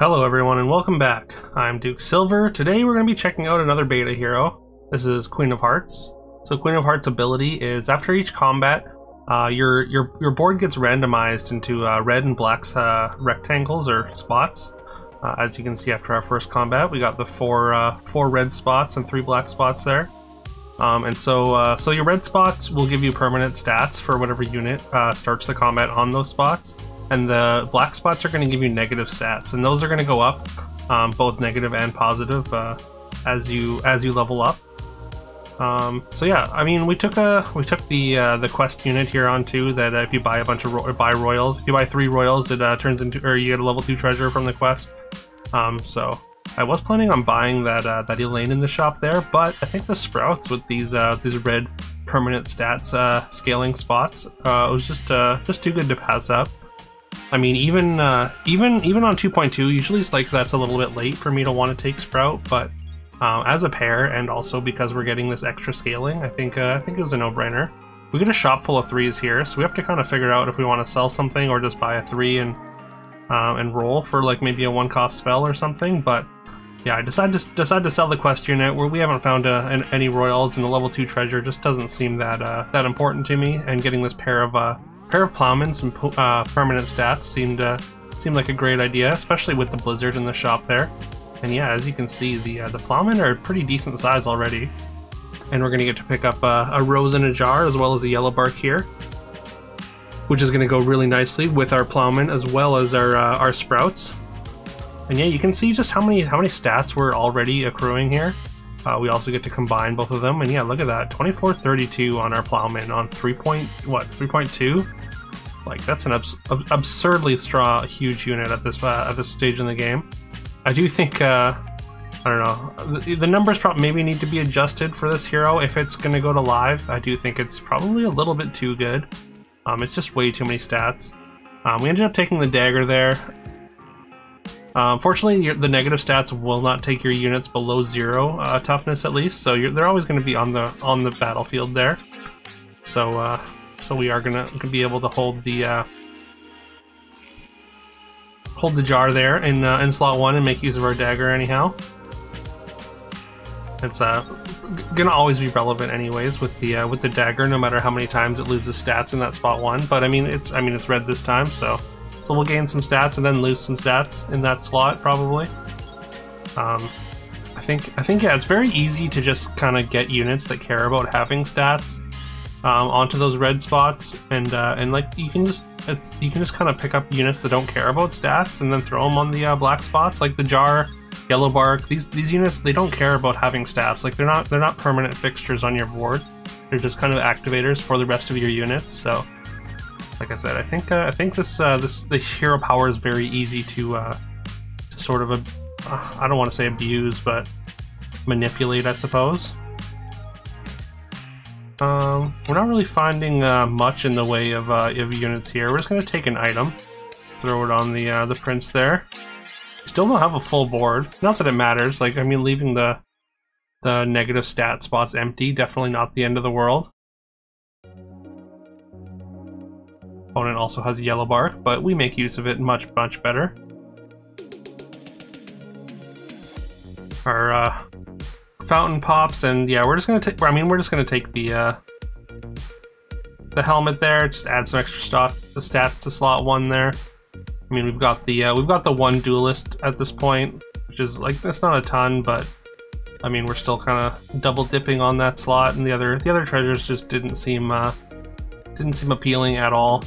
Hello everyone and welcome back. I'm Duke Silver. Today we're going to be checking out another beta hero. This is Queen of Hearts. So Queen of Hearts' ability is after each combat, your board gets randomized into red and black rectangles or spots. As you can see after our first combat, we got the four red spots and 3 black spots there. So your red spots will give you permanent stats for whatever unit starts the combat on those spots. And the black spots are going to give you negative stats, and those are going to go up, both negative and positive, as you level up. So yeah, I mean, we took the quest unit here on too. That if you buy a bunch of buy royals, if you buy 3 royals, it turns into, or you get a level 2 treasure from the quest. So I was planning on buying that Elaine in the shop there, but I think the sprouts with these red permanent stats scaling spots was just too good to pass up. I mean, even on 2.2, usually it's like that's a little bit late for me to want to take Sprout, but as a pair, and also because we're getting this extra scaling, I think it was a no-brainer. We get a shop full of 3s here, so we have to kind of figure out if we want to sell something or just buy a 3 and roll for like maybe a 1-cost spell or something. But yeah, I decided to sell the quest unit where we haven't found any royals, and the level 2 treasure just doesn't seem that important to me. And getting this pair of plowmen, some permanent stats seemed like a great idea, especially with the blizzard in the shop there. And yeah, as you can see, the plowmen are pretty decent size already. And we're gonna get to pick up a rose in a jar as well as a yellow bark here, which is gonna go really nicely with our plowmen as well as our sprouts. And yeah, you can see just how many stats we're already accruing here. We also get to combine both of them, and yeah, look at that, 2432 on our plowman on 3.2. Like, that's an absurdly strong, huge unit at this stage in the game. I do think I don't know, the numbers probably maybe need to be adjusted for this hero if it's going to go to live. I do think it's probably a little bit too good. It's just way too many stats. We ended up taking the dagger there. Fortunately, the negative stats will not take your units below 0 toughness at least, so they're always going to be on the battlefield there. So we are going to be able to hold the jar there in slot 1 and make use of our dagger anyhow. It's gonna always be relevant anyways with the dagger, no matter how many times it loses stats in that spot 1. But I mean it's red this time, so we'll gain some stats and then lose some stats in that slot probably. I think yeah, it's very easy to just kind of get units that care about having stats onto those red spots, and like you can just kind of pick up units that don't care about stats and then throw them on the black spots, like the jar, yellow bark. These units, they don't care about having stats. Like they're not permanent fixtures on your board. They're just kind of activators for the rest of your units. So like I said, I think the hero power is very easy to sort of I don't want to say abuse, but manipulate, I suppose. We're not really finding much in the way of units here. We're just going to take an item, throw it on the prince there. Still don't have a full board. Not that it matters. Like, I mean, leaving the negative stat spots empty, definitely not the end of the world. Opponent also has a yellow bark, but we make use of it much better. Our fountain pops, and yeah, we're just gonna take the helmet there. Just add some extra stats to slot 1 there. I mean, we've got the 1 duelist at this point, which is like, that's not a ton, but I mean, we're still kind of double dipping on that slot, and the other treasures just didn't seem appealing at all.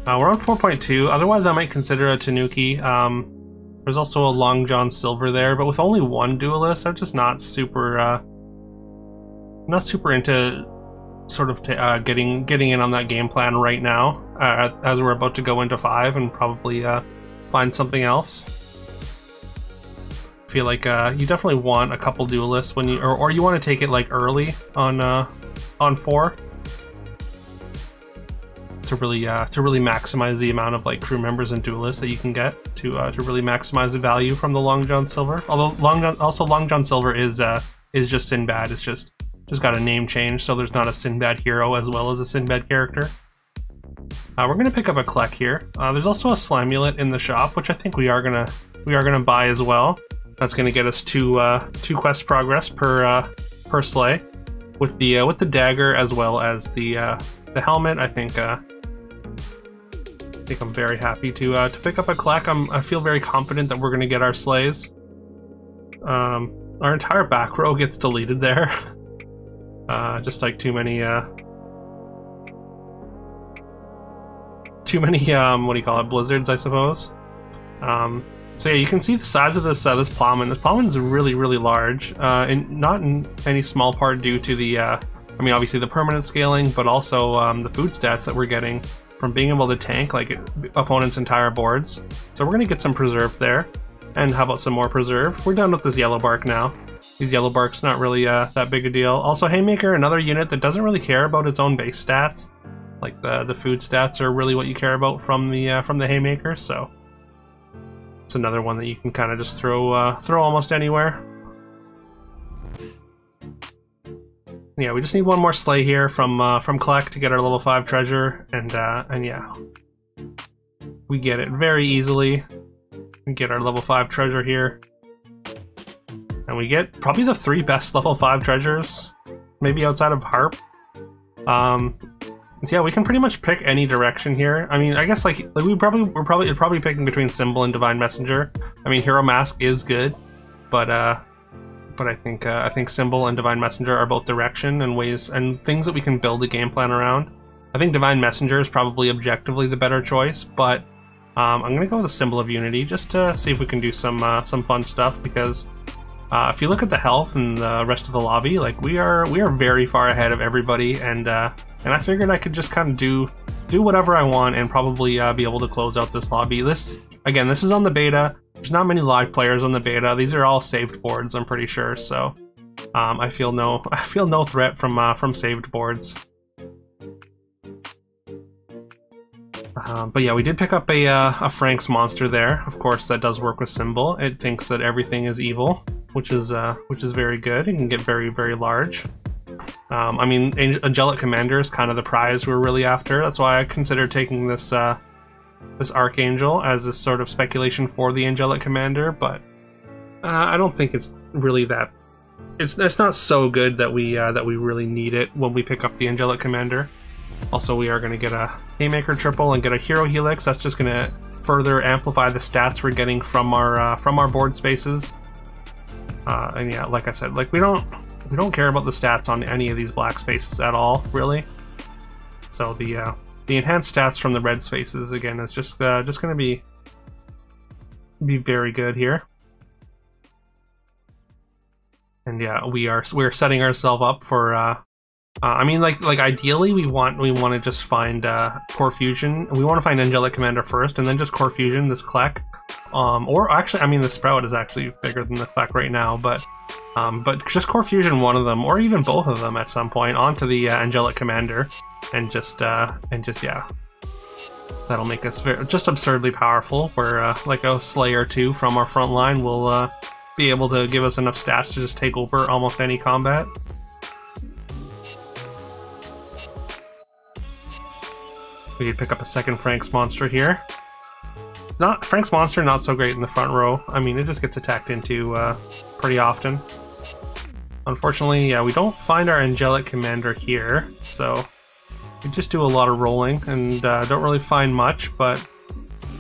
We're on 4.2. Otherwise, I might consider a Tanuki. There's also a Long John Silver there, but with only 1 duelist, I'm just not super into sort of getting in on that game plan right now, as we're about to go into 5 and probably find something else. I feel like you definitely want a couple duelists when you, or you want to take it like early on 4. To really maximize the amount of like crew members and duelists that you can get to really maximize the value from the Long John Silver. Although Long John Silver is just Sinbad. It's just got a name change, so there's not a Sinbad hero as well as a Sinbad character. We're gonna pick up a Kleck here. There's also a Slimulet in the shop, which I think we are gonna buy as well. That's gonna get us two quest progress per sleigh, with the dagger as well as the helmet. I think I'm very happy to pick up a Kleck. I feel very confident that we're gonna get our sleighs. Our entire back row gets deleted there. Just like too many what do you call it, blizzards, I suppose. So yeah, you can see the size of this plowman. This plowman is really, really large, and not in any small part due to the, I mean, obviously the permanent scaling, but also the food stats that we're getting from being able to tank like opponents' entire boards. So we're gonna get some preserve there, and how about some more preserve? We're done with this yellow bark now. These yellow bark's not really that big a deal. Also, Haymaker, another unit that doesn't really care about its own base stats. Like the food stats are really what you care about from the Haymaker, so it's another one that you can kind of just throw almost anywhere. Yeah, we just need one more sleigh here from Kleck to get our level 5 treasure, and yeah, we get it very easily. We get our level 5 treasure here, and we get probably the 3 best level 5 treasures, maybe outside of Harp. Yeah, we can pretty much pick any direction here. I mean, I guess like we're probably picking between Symbol and Divine Messenger. I mean, Hero Mask is good, but I think Symbol and Divine Messenger are both direction and ways and things that we can build a game plan around. I think Divine Messenger is probably objectively the better choice, but I'm gonna go with the Symbol of Unity just to see if we can do some fun stuff, because if you look at the health and the rest of the lobby, like we are very far ahead of everybody, and I figured I could just kind of do whatever I want and probably be able to close out this lobby. This is on the beta. There's not many live players on the beta. These are all saved boards, I'm pretty sure. So I feel no threat from saved boards. But yeah, we did pick up a Frank's monster there. Of course, that does work with Symbol. It thinks that everything is evil, which is very good. It can get very, very large. I mean, Angelic Commander is kind of the prize we're really after. That's why I consider taking this this Archangel as a sort of speculation for the Angelic Commander, but I don't think it's really that. It's not so good that we really need it when we pick up the Angelic Commander. Also, we are going to get a Haymaker triple and get a Hero Helix. That's just going to further amplify the stats we're getting from our board spaces. And yeah, like I said, like we don't care about the stats on any of these black spaces at all, really. So the enhanced stats from the red spaces again is just going to be very good here. And yeah, we're setting ourselves up for. I mean, like ideally, we want to just find Core Fusion. We want to find Angelic Commander first, and then just Core Fusion this Kleck. Or actually, I mean, the Sprout is actually bigger than the Kleck right now, but just Core Fusion one of them, or even both of them at some point, onto the Angelic Commander, and just yeah, that'll make us just absurdly powerful. Where like a Slayer 2 from our front line will be able to give us enough stats to just take over almost any combat. We could pick up a second Frank's monster here. Frank's monster, not so great in the front row. I mean, it just gets attacked into pretty often. Unfortunately, yeah, we don't find our Angelic Commander here, so we just do a lot of rolling and don't really find much, but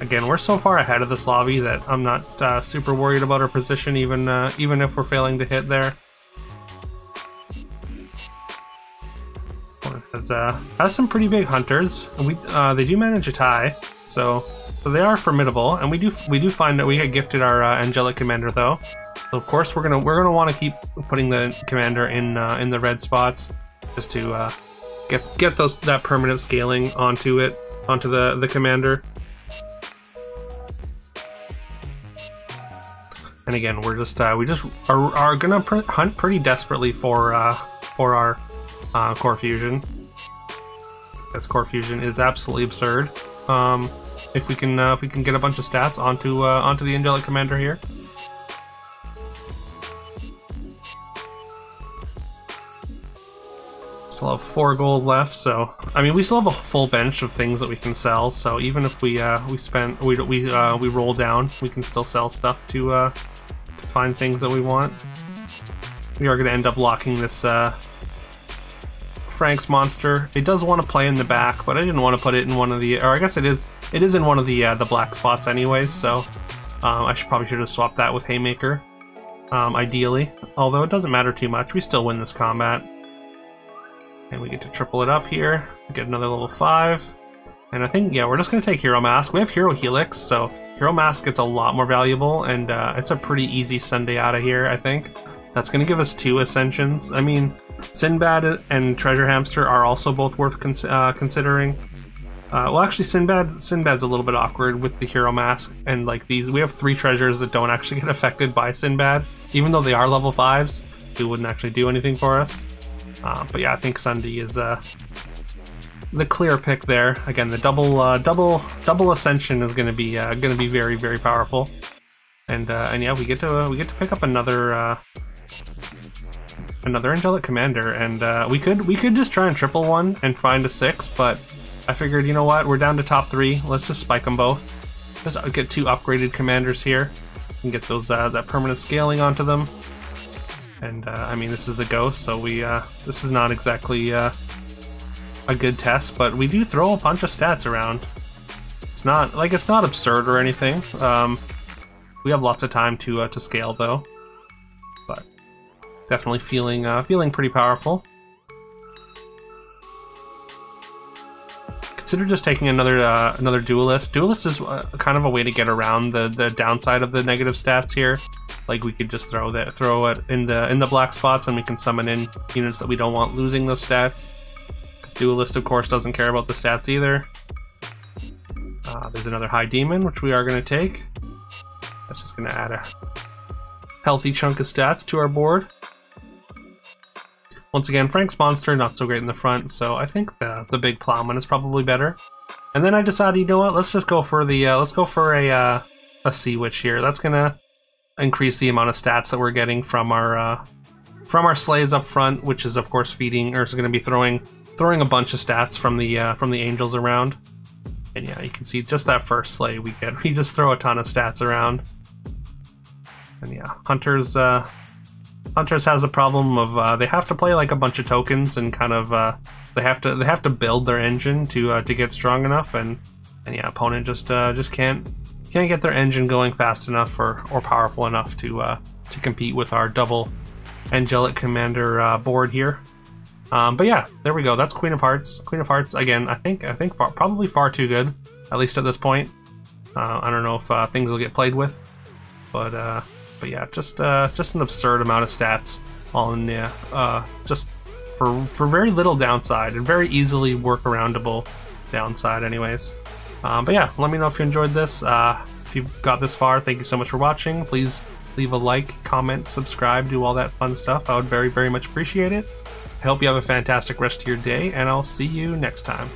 again, we're so far ahead of this lobby that I'm not super worried about our position, even if we're failing to hit there. Has some pretty big hunters, and they do manage a tie, so they are formidable. And we do find that we get gifted our Angelic Commander though. So of course we're gonna want to keep putting the commander in the red spots, just to get that permanent scaling onto the commander. And again, we just are gonna hunt pretty desperately for our Core Fusion. Because Core Fusion is absolutely absurd. If we can get a bunch of stats onto the Angelic Commander here. Still have 4 gold left, so I mean we still have a full bench of things that we can sell. So even if we roll down, we can still sell stuff to find things that we want. We are going to end up locking this Frank's monster. It does want to play in the back, but I didn't want to put it in one of the, or I guess it is in one of the black spots anyways. So I probably should have swapped that with Haymaker, ideally. Although it doesn't matter too much. We still win this combat. And we get to triple it up here, get another level 5. And I think, yeah, we're just going to take Hero Mask. We have Hero Helix, so Hero Mask gets a lot more valuable, and it's a pretty easy Sunday out of here, I think. That's going to give us 2 Ascensions. I mean, Sinbad and Treasure Hamster are also both worth considering. Well, actually, Sinbad's a little bit awkward with the Hero Mask, and like these, we have 3 treasures that don't actually get affected by Sinbad. Even though they are level 5s, they wouldn't actually do anything for us. But yeah, I think Sunday is the clear pick there. Again, the double ascension is going to be very, very powerful. And yeah, we get to pick up another angelic commander, and we could just try and triple one and find a 6, but I figured, you know what, we're down to top 3. Let's just spike them both. Just get 2 upgraded commanders here and get those that permanent scaling onto them. And I mean, this is the ghost, so this is not exactly a good test, but we do throw a bunch of stats around. It's not absurd or anything. We have lots of time to scale though, but definitely feeling pretty powerful. Consider just taking another duelist. Duelist is kind of a way to get around the downside of the negative stats here. Like we could just throw it in the black spots, and we can summon in units that we don't want losing those stats. Duelist, of course, doesn't care about the stats either. There's another High Demon, which we are going to take. That's just going to add a healthy chunk of stats to our board. Once again, Frank's monster not so great in the front, so I think the big plowman is probably better. And then I decided, you know what? Let's just go for a Sea Witch here. That's gonna increase the amount of stats that we're getting from our sleighs up front, which is of course feeding, or is going to be throwing a bunch of stats from the angels around. And yeah, you can see just that first sleigh we just throw a ton of stats around. And yeah, Hunters has a problem of they have to play like a bunch of tokens, and kind of they have to build their engine to get strong enough, and yeah, opponent just can't get their engine going fast enough or powerful enough to compete with our double angelic commander board here. But yeah, there we go. That's Queen of Hearts. Queen of Hearts again. I think probably far too good, at least at this point. I don't know if things will get played with, but yeah, just an absurd amount of stats all in just for very little downside, and very easily workaroundable downside anyways. But yeah, let me know if you enjoyed this. If you've got this far, thank you so much for watching. Please leave a like, comment, subscribe, do all that fun stuff. I would very, very much appreciate it. I hope you have a fantastic rest of your day, and I'll see you next time.